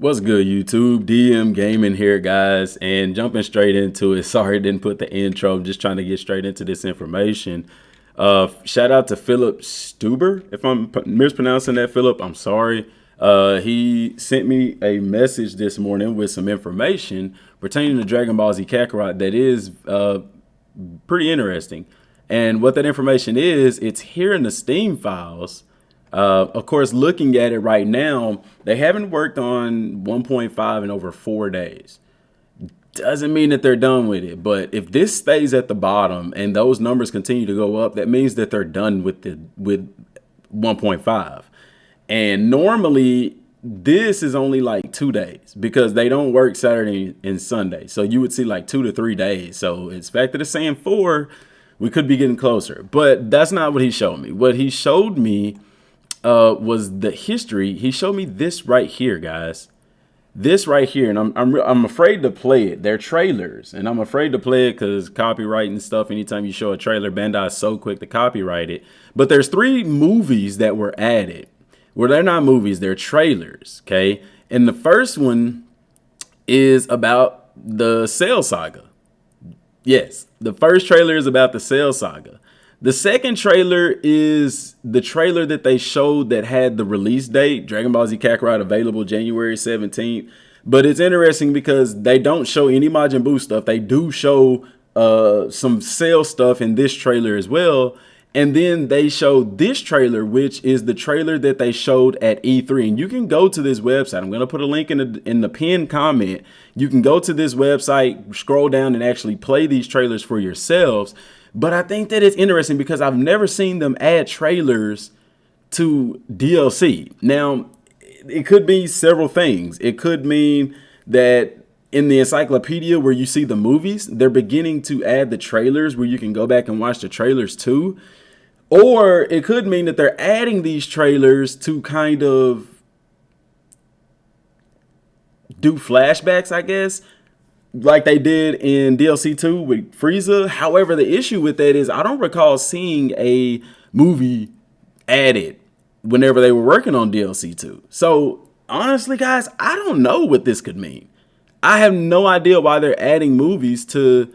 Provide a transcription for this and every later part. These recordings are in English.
What's good, YouTube? Dmgaming here, guys, and jumping straight into it. Sorry, I didn't put the intro. I'm just trying to get straight into this information. Shout out to Philip Stuber. If I'm mispronouncing that, Philip, I'm sorry. He sent me a message this morning with some information pertaining to Dragon Ball Z Kakarot that is pretty interesting. And what that information is, it's here in the Steam files. Of course, looking at it right now, they haven't worked on 1.5 in over 4 days. Doesn't mean that they're done with it, but if this stays at the bottom and those numbers continue to go up, that means that they're done with 1.5. And normally this is only like 2 days because they don't work Saturday and Sunday. So you would see like 2 to 3 days. So it's fact that it's saying 4, we could be getting closer, but that's not what he showed me. What he showed me was the history. He showed me this right here, guys. This right here, and I'm afraid to play it. They're trailers, and I'm afraid to play it because copyright and stuff. Anytime you show a trailer, Bandai is so quick to copyright it. But there's 3 movies that were added. Well, they're not movies, they're trailers, okay? And the first one is about the Cell Saga. Yes, the first trailer is about the Cell Saga. The second trailer is the trailer that they showed that had the release date, Dragon Ball Z Kakarot, available January 17th. But it's interesting because they don't show any Majin Buu stuff. They do show some Cell stuff in this trailer as well. And then they showed this trailer, which is the trailer that they showed at E3. And you can go to this website. I'm going to put a link in the pinned comment. You can go to this website, scroll down, and actually play these trailers for yourselves. But I think that it's interesting because I've never seen them add trailers to DLC. Now, it could be several things. It could mean that in the encyclopedia where you see the movies, they're beginning to add the trailers where you can go back and watch the trailers too. Or it could mean that they're adding these trailers to kind of do flashbacks, I guess, like they did in DLC 2 with Frieza. However, the issue with that is I don't recall seeing a movie added whenever they were working on DLC 2. So honestly, guys, I don't know what this could mean. I have no idea why they're adding movies to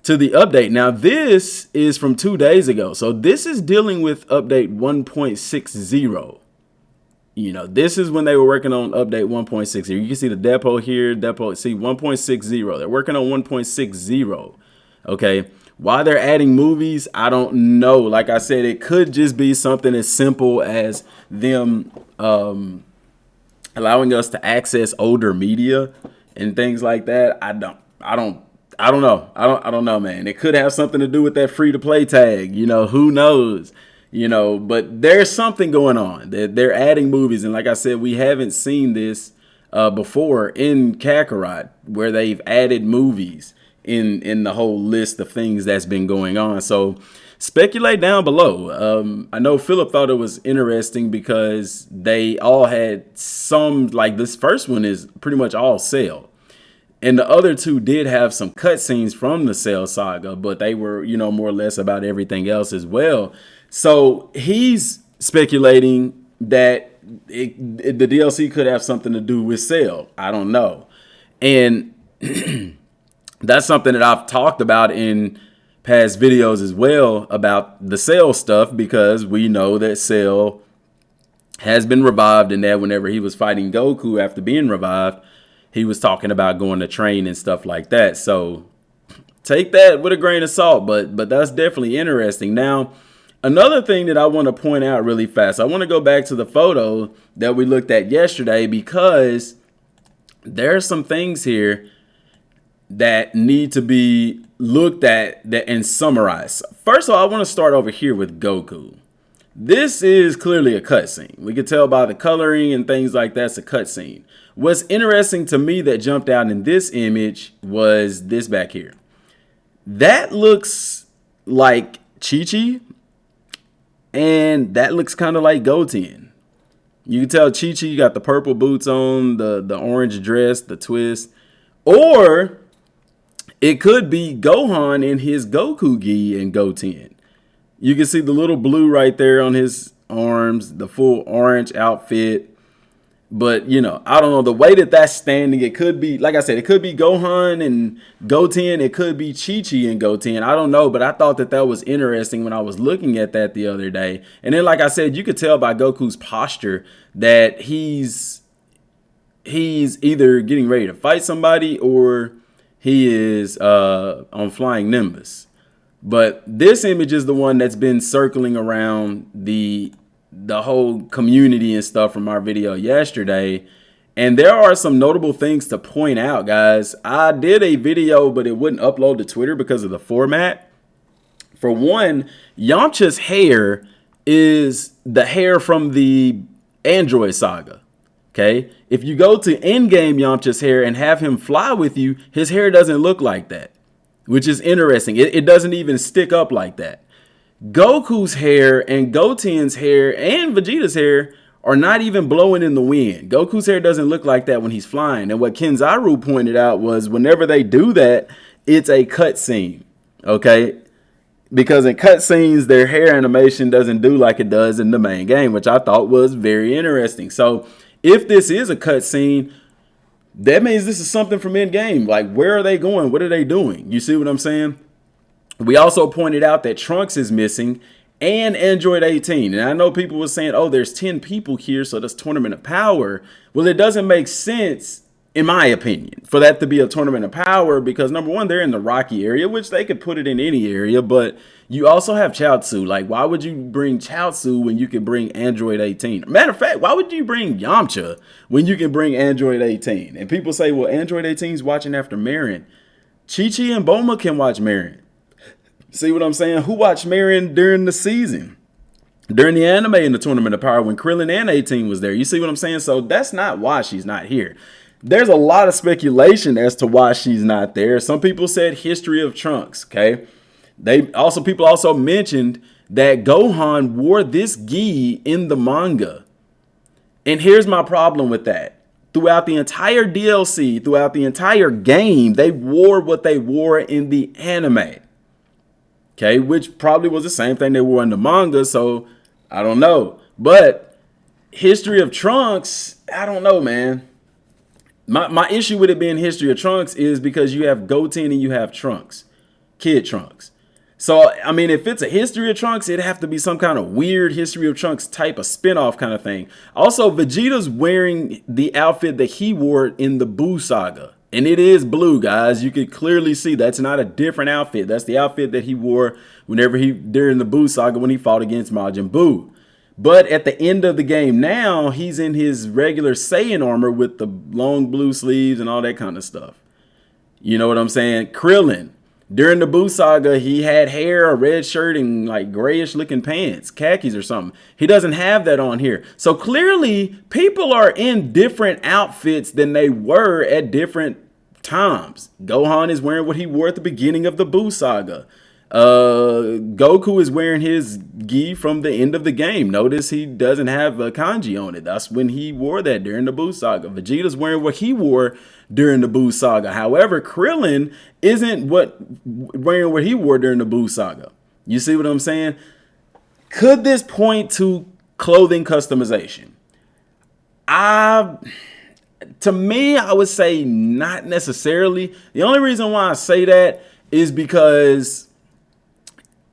the update. Now, this is from 2 days ago. So this is dealing with update 1.60. You know, this is when they were working on update 1.60. You can see the depot here, see 1.60. They're working on 1.60. Okay. Why they're adding movies, I don't know. Like I said, it could just be something as simple as them allowing us to access older media and things like that. I don't know, man. It could have something to do with that free to play tag. You know, who knows? You know, but there's something going on. They're adding movies. And like I said, we haven't seen this before in Kakarot, where they've added movies in the whole list of things that's been going on. So speculate down below. I know Philip thought it was interesting because they all had some, like this first one is pretty much all Cell. And the other 2 did have some cutscenes from the Cell Saga, but they were, you know, more or less about everything else as well. So he's speculating that the DLC could have something to do with Cell. I don't know. And that's something that I've talked about in past videos as well about the Cell stuff, because we know that Cell has been revived, and that whenever he was fighting Goku after being revived, he was talking about going to train and stuff like that. So take that with a grain of salt, but that's definitely interesting. Now, another thing that I want to point out really fast, I want to go back to the photo that we looked at yesterday, because there are some things here that need to be looked at and summarized. First of all, I want to start over here with Goku. This is clearly a cutscene. We could tell by the coloring and things like that, it's a cutscene. What's interesting to me that jumped out in this image was this back here. That looks like Chi-Chi, and that looks kind of like Goten. You can tell Chi-Chi got the purple boots on, the orange dress, the twist. Or it could be Gohan in his Goku gi and Goten. You can see the little blue right there on his arms, the full orange outfit. But, I don't know. The way that that's standing, it could be, like I said, it could be Gohan and Goten. It could be Chi-Chi and Goten. I don't know. But I thought that that was interesting when I was looking at that the other day. And then, like I said, you could tell by Goku's posture that he's either getting ready to fight somebody or he is on Flying Nimbus. But this image is the one that's been circling around the whole community and stuff from our video yesterday. And there are some notable things to point out, guys. I did a video, but it wouldn't upload to Twitter because of the format. For one, Yamcha's hair is the hair from the Android saga. Okay, if you go to Endgame Yamcha's hair and have him fly with you, his hair doesn't look like that, which is interesting. It doesn't even stick up like that. Goku's hair and Goten's hair and Vegeta's hair are not even blowing in the wind. Goku's hair doesn't look like that when he's flying. And what Kenzaru pointed out was whenever they do that, it's a cutscene. Okay, because in cutscenes, their hair animation doesn't do like it does in the main game, which I thought was very interesting. So if this is a cutscene, that means this is something from Endgame. Like, where are they going? What are they doing? You see what I'm saying? We also pointed out that Trunks is missing and Android 18. And I know people were saying, oh, there's 10 people here, so that's Tournament of Power. Well, it doesn't make sense, in my opinion, for that to be a Tournament of Power because, number one, they're in the Rocky area, which they could put it in any area, but you also have Chaozu. Like, why would you bring Chaozu when you could bring Android 18? Matter of fact, why would you bring Yamcha when you can bring Android 18? And people say, well, Android 18 is watching after Marin. Chi-Chi and Bulma can watch Marin. See what I'm saying? Who watched Marin during the season? During the anime in the Tournament of Power when Krillin and 18 was there. You see what I'm saying? So that's not why she's not here. There's a lot of speculation as to why she's not there. Some people said history of Trunks, okay? People also mentioned that Gohan wore this gi in the manga. And here's my problem with that. Throughout the entire DLC, throughout the entire game, they wore what they wore in the anime. Okay, which probably was the same thing they wore in the manga, so I don't know. But history of Trunks, I don't know, man. My issue with it being history of Trunks is because you have Goten and you have Trunks, Kid Trunks. So, I mean, if it's a history of Trunks, it'd have to be some kind of weird history of Trunks type of spinoff kind of thing. Also, Vegeta's wearing the outfit that he wore in the Buu saga. And it is blue, guys. You can clearly see that's not a different outfit. That's the outfit that he wore during the Buu saga when he fought against Majin Buu. But at the end of the game now, he's in his regular Saiyan armor with the long blue sleeves and all that kind of stuff. You know what I'm saying? Krillin. During the Buu saga, he had hair, a red shirt, and like grayish looking pants, khakis or something. He doesn't have that on here. So clearly, people are in different outfits than they were at different times. Gohan is wearing what he wore at the beginning of the Buu saga. Goku is wearing his gi from the end of the game. Notice he doesn't have a kanji on it. That's when he wore that during the Buu saga. Vegeta's wearing what he wore during the Buu saga. However, Krillin isn't wearing what he wore during the Buu saga. You see what I'm saying? Could this point to clothing customization? To me, I would say not necessarily. The only reason why I say that is because,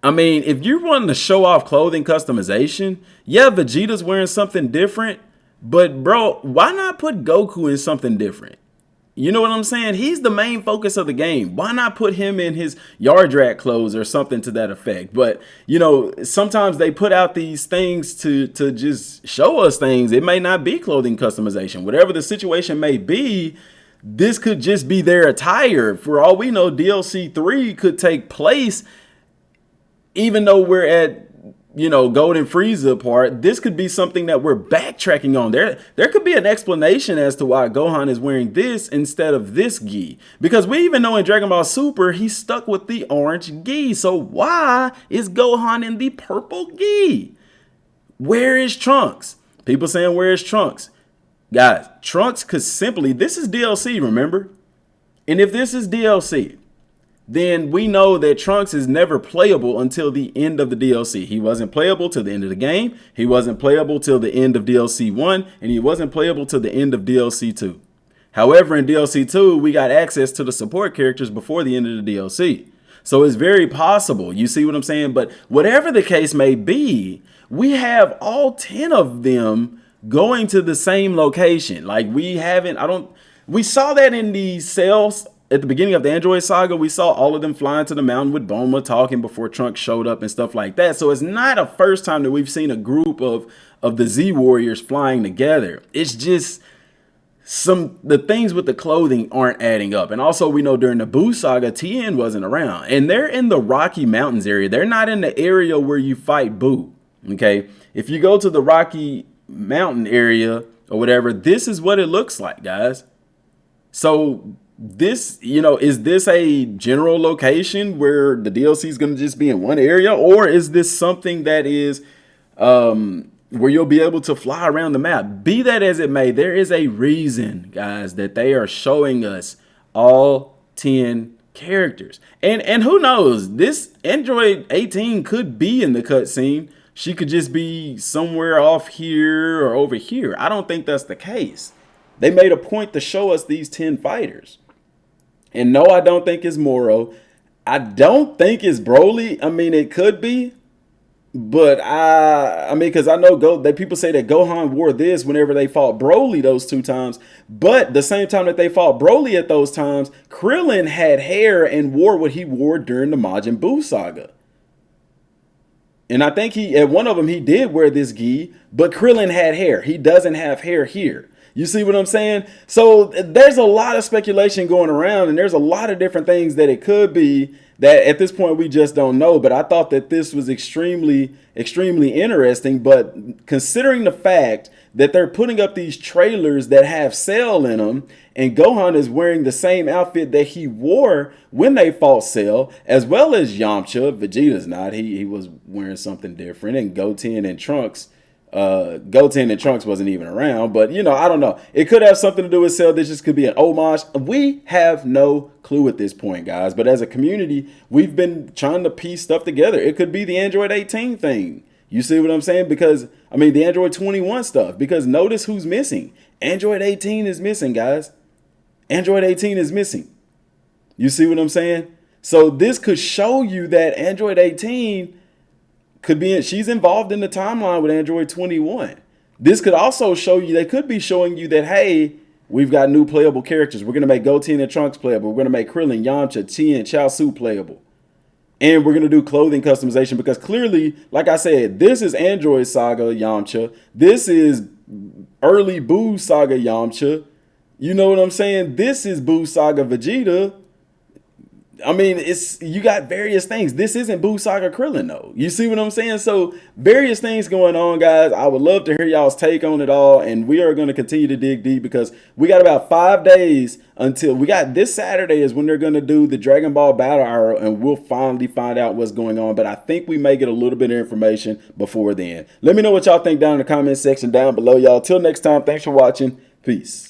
I mean, if you're wanting to show off clothing customization, yeah, Vegeta's wearing something different, but bro, why not put Goku in something different? You know what I'm saying? He's the main focus of the game. Why not put him in his yard rat clothes or something to that effect? But, you know, sometimes they put out these things to just show us things. It may not be clothing customization. Whatever the situation may be, this could just be their attire. For all we know, DLC 3 could take place even though we're at, you know, Golden Frieza part. This could be something that we're backtracking on. There could be an explanation as to why Gohan is wearing this instead of this gi. Because we even know in Dragon Ball Super, he's stuck with the orange gi. So why is Gohan in the purple gi? Where is Trunks? People saying, where is Trunks? Guys, Trunks could simply, this is DLC, remember? And if this is DLC, then we know that Trunks is never playable until the end of the DLC. He wasn't playable till the end of the game. He wasn't playable till the end of DLC 1, and he wasn't playable till the end of DLC 2. However, in DLC 2, we got access to the support characters before the end of the DLC. So it's very possible. You see what I'm saying? But whatever the case may be, we have all 10 of them going to the same location. Like we saw that in the sales at the beginning of the Android saga. We saw all of them flying to the mountain with Bulma talking before Trunks showed up and stuff like that. So it's not a first time that we've seen a group of the Z Warriors flying together. It's just the things with the clothing aren't adding up. And also we know during the Buu saga, Tien wasn't around, and they're in the Rocky Mountains area. They're not in the area where you fight Buu. Okay. If you go to the Rocky Mountain area or whatever, this is what it looks like, guys. So this, is this a general location where the DLC is going to just be in one area, or is this something that is, where you'll be able to fly around the map? Be that as it may, there is a reason, guys, that they are showing us all 10 characters. And who knows, this Android 18 could be in the cutscene. She could just be somewhere off here or over here. I don't think that's the case. They made a point to show us these 10 fighters. And no, I don't think it's Moro. I don't think it's Broly. I mean, it could be. But I mean, because I know people say that Gohan wore this whenever they fought Broly those 2 times. But the same time that they fought Broly at those times, Krillin had hair and wore what he wore during the Majin Buu saga. And I think at one of them, he did wear this gi, but Krillin had hair. He doesn't have hair here. You see what I'm saying? So there's a lot of speculation going around, and there's a lot of different things that it could be that at this point we just don't know. But I thought that this was extremely, extremely interesting. But considering the fact that they're putting up these trailers that have Cell in them, and Gohan is wearing the same outfit that he wore when they fought Cell, as well as Yamcha. Vegeta's not. He was wearing something different. And Goten and Trunks wasn't even around. But, I don't know. It could have something to do with Cell. This just could be an homage. We have no clue at this point, guys. But as a community, we've been trying to piece stuff together. It could be the Android 18 thing. You see what I'm saying? Because, I mean, the Android 21 stuff. Because notice who's missing. Android 18 is missing, guys. Android 18 is missing. You see what I'm saying? So this could show you that Android 18 could be she's involved in the timeline with Android 21. This could also show you, they could be showing you that, hey, we've got new playable characters. We're going to make Goten and Trunks playable. We're going to make Krillin, Yamcha, Tien, Chaozu playable. And we're going to do clothing customization because clearly, like I said, this is Android Saga Yamcha. This is early Buu Saga Yamcha. You know what I'm saying? This is Buu Saga Vegeta. I mean, you got various things. This isn't Buu Saga Krillin, though. You see what I'm saying? So various things going on, guys. I would love to hear y'all's take on it all. And we are going to continue to dig deep because we got about 5 days until this Saturday is when they're going to do the Dragon Ball Battle Hour. And we'll finally find out what's going on. But I think we may get a little bit of information before then. Let me know what y'all think down in the comment section down below, y'all. Till next time, thanks for watching. Peace.